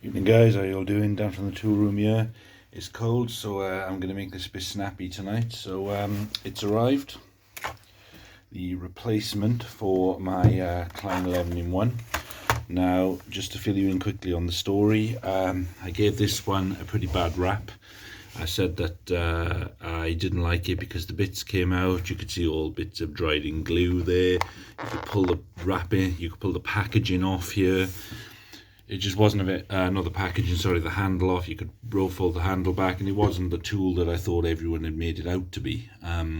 Evening guys, how you all doing? Down from the tool room here. It's cold, so I'm going to make this a bit snappy tonight. So it's arrived, the replacement for my Klein 11-in-1. Now, just to fill you in quickly on the story, I gave this one a pretty bad rap. I said that I didn't like it because the bits came out. You could see all bits of dried in glue there. You could pull the wrapping, you could pull the packaging off here. It just wasn't a bit, not the packaging, sorry, the handle off. You could roll the handle back, and it wasn't the tool that I thought everyone had made it out to be.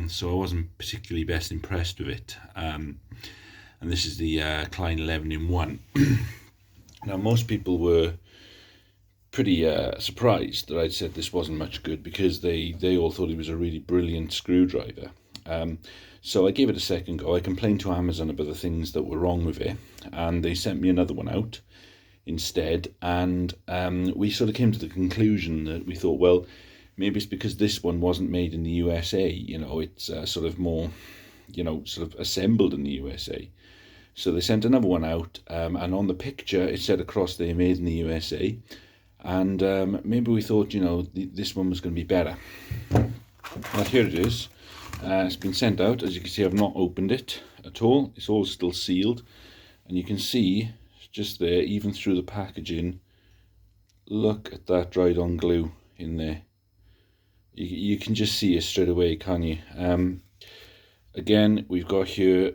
So I wasn't particularly best impressed with it. And this is the Klein 11-in-1. Now, most people were pretty surprised that I'd said this wasn't much good because they all thought it was a really brilliant screwdriver. So I gave it a second go. I complained to Amazon about the things that were wrong with it, and they sent me another one out instead, and we sort of came to the conclusion that we thought, well, maybe it's because this one wasn't made in the USA, you know, it's sort of more, you know, sort of assembled in the USA. So they sent another one out, and on the picture it said across there, made in the USA, and maybe we thought, you know, this one was going to be better. Well, here it is. It's been sent out. As you can see, I've not opened it at all. It's all still sealed, and you can see just there, even through the packaging, look at that dried on glue in there. You can just see it straight away, can't you? Again, we've got here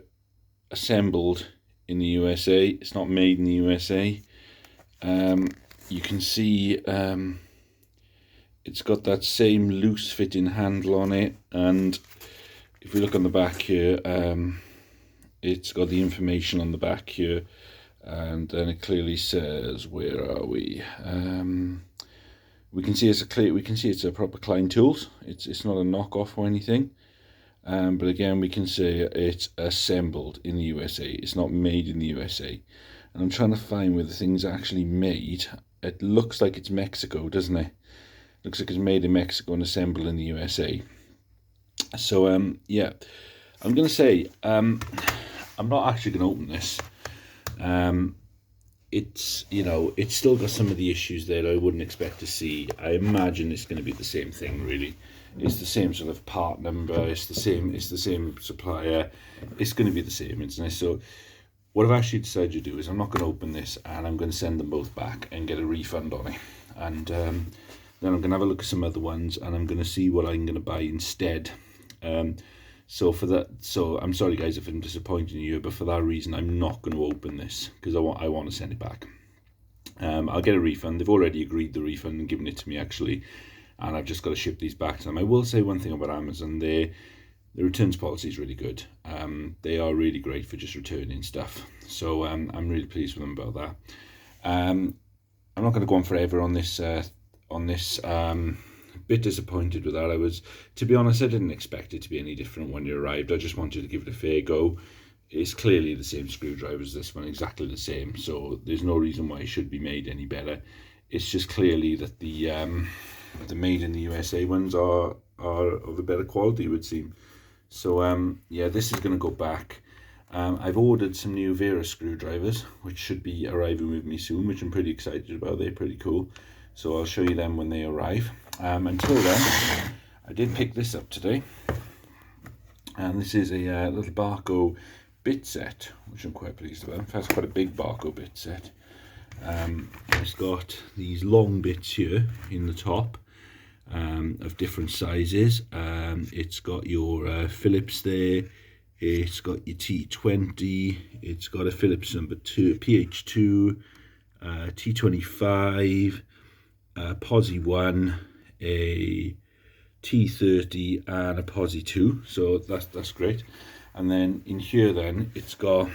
assembled in the USA. It's not made in the USA. You can see it's got that same loose fitting handle on it, and if we look on the back here, it's got the information on the back here. And then it clearly says, where are we? We can see it's a proper Klein tools. It's not a knockoff or anything. But again, we can say it's assembled in the USA. It's not made in the USA. And I'm trying to find where the thing's actually made. It looks like it's Mexico, doesn't it? Looks like it's made in Mexico and assembled in the USA. So yeah, I'm gonna say I'm not actually gonna open this. It's, you know, it's still got some of the issues that I wouldn't expect to see. I imagine it's going to be the same thing, really. It's the same sort of part number, it's the same supplier, it's going to be the same, isn't it? So what I've actually decided to do is I'm not going to open this, and I'm going to send them both back and get a refund on it. And then I'm going to have a look at some other ones, and I'm going to see what I'm going to buy instead. So for that, so I'm sorry guys if I'm disappointing you, but for that reason I'm not going to open this because I want to send it back. I'll get a refund. They've already agreed the refund and given it to me actually, and I've just got to ship these back to them. I will say one thing about Amazon: the returns policy is really good. They are really great for just returning stuff. So I'm really pleased with them about that. I'm not going to go on forever on this. Bit disappointed with that. I was, to be honest, I didn't expect it to be any different when it arrived. I just wanted to give it a fair go. It's clearly the same screwdriver as this one, exactly the same, so there's no reason why it should be made any better. It's just clearly that the made in the USA ones are of a better quality, it would seem. So yeah, this is going to go back. I've ordered some new Vera screwdrivers which should be arriving with me soon, which I'm pretty excited about. They're pretty cool, so I'll show you them when they arrive. Until then, I did pick this up today, and this is a little Barco bit set, which I'm quite pleased about. In fact, it's quite a big Barco bit set. It's got these long bits here in the top of different sizes. It's got your Phillips there, it's got your T20, it's got a Phillips number 2, PH2, T25, Posi 1, a T30 and a Posi 2, so that's great. And then in here then it's got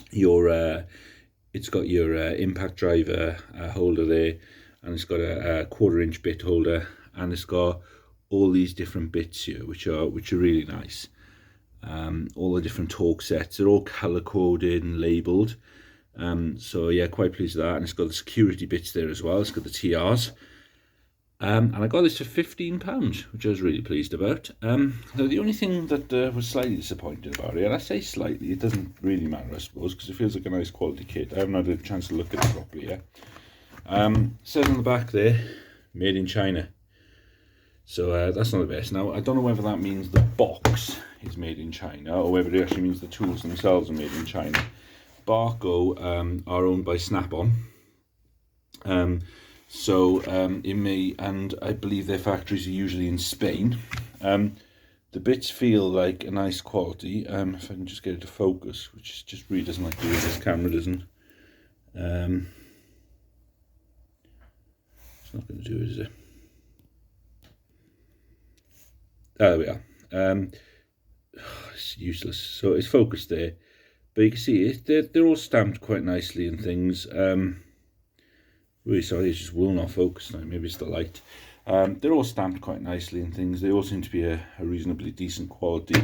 your impact driver holder there, and it's got a 1/4-inch bit holder, and it's got all these different bits here which are really nice. All the different torque sets, they're all color coded and labeled. So yeah, quite pleased with that. And it's got the security bits there as well. It's got the TRs. And I got this for £15, which I was really pleased about. Now the only thing that was slightly disappointed about it, and I say slightly, it doesn't really matter I suppose, because it feels like a nice quality kit. I haven't had a chance to look at it properly yet. Says on the back there, made in China. So that's not the best. Now, I don't know whether that means the box is made in China or whether it actually means the tools themselves are made in China. Barco are owned by Snap-on. It may, and I believe their factories are usually in Spain. The bits feel like a nice quality. If I can just get it to focus, which just really doesn't like doing this camera, doesn't. It's not going to do it, is it? There we are. It's useless. So it's focused there, but you can see they're all stamped quite nicely and things. Really sorry, it just will not focus now. Maybe it's the light. They're all stamped quite nicely and things. They all seem to be a reasonably decent quality.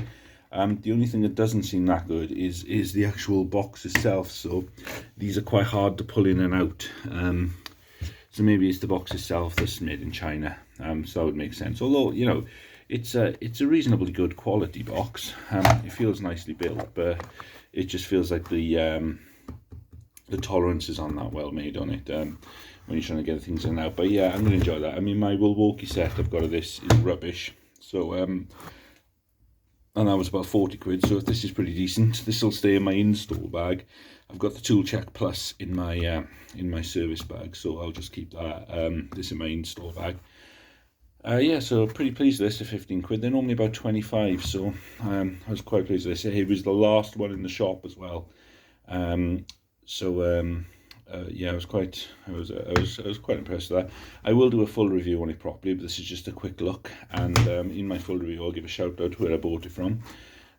The only thing that doesn't seem that good is the actual box itself. So these are quite hard to pull in and out. So maybe it's the box itself that's made in China. So that would make sense. Although, you know, it's a reasonably good quality box. It feels nicely built, but it just feels like the tolerances aren't that well made on it when you're trying to get things in and out. But yeah, I'm going to enjoy that. I mean, my Milwaukee set I've got of this is rubbish. So, and that was about 40 quid. So if this is pretty decent, this will stay in my install bag. I've got the Tool Check Plus in my service bag, so I'll just keep that this in my install bag. Yeah, so pretty pleased with this for 15 quid. They're normally about 25, so I was quite pleased with this. It was the last one in the shop as well. Yeah, I was quite impressed with that. I will do a full review on it properly, but this is just a quick look. And in my full review, I'll give a shout out to where I bought it from.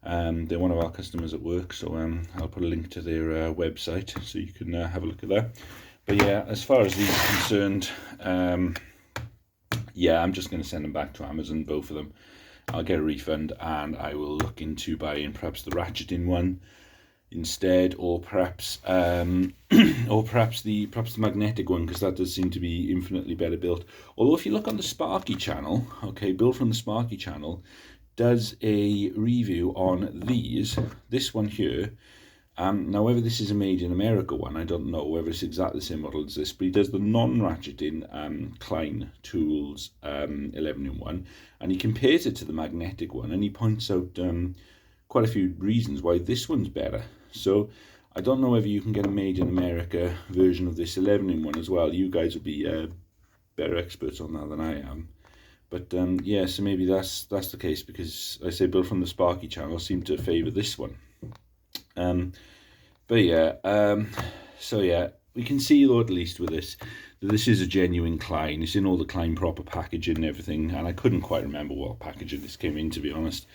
They're one of our customers at work, so I'll put a link to their website so you can have a look at that. But yeah, as far as these are concerned, yeah, I'm just going to send them back to Amazon, both of them. I'll get a refund, and I will look into buying perhaps the ratcheting one instead, or perhaps the magnetic one, because that does seem to be infinitely better built. Although if you look on the Sparky channel, okay, Bill from the Sparky channel does a review on this one here. Now whether this is a made in America one, I don't know whether it's exactly the same model as this, but he does the non-ratcheting Klein tools 11-in-1, and he compares it to the magnetic one, and he points out quite a few reasons why this one's better. So I don't know whether you can get a made in America version of this 11-in-1 as well. You guys would be better experts on that than I am. But yeah, so maybe that's the case, because I say Bill from the Sparky channel seemed to favour this one. But yeah, so yeah, we can see though at least with this that this is a genuine Klein. It's in all the Klein proper packaging and everything, and I couldn't quite remember what packaging this came in, to be honest.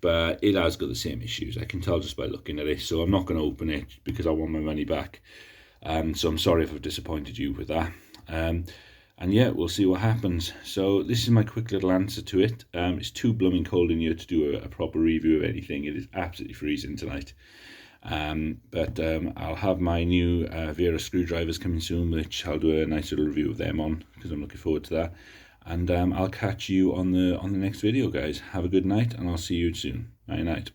But it has got the same issues. I can tell just by looking at it. So I'm not going to open it because I want my money back. So I'm sorry if I've disappointed you with that. And yeah, we'll see what happens. So this is my quick little answer to it. It's too blooming cold in here to do a proper review of anything. It is absolutely freezing tonight. But I'll have my new Vera screwdrivers coming soon, which I'll do a nice little review of them on, because I'm looking forward to that. And I'll catch you on the next video, guys. Have a good night, and I'll see you soon. Night night.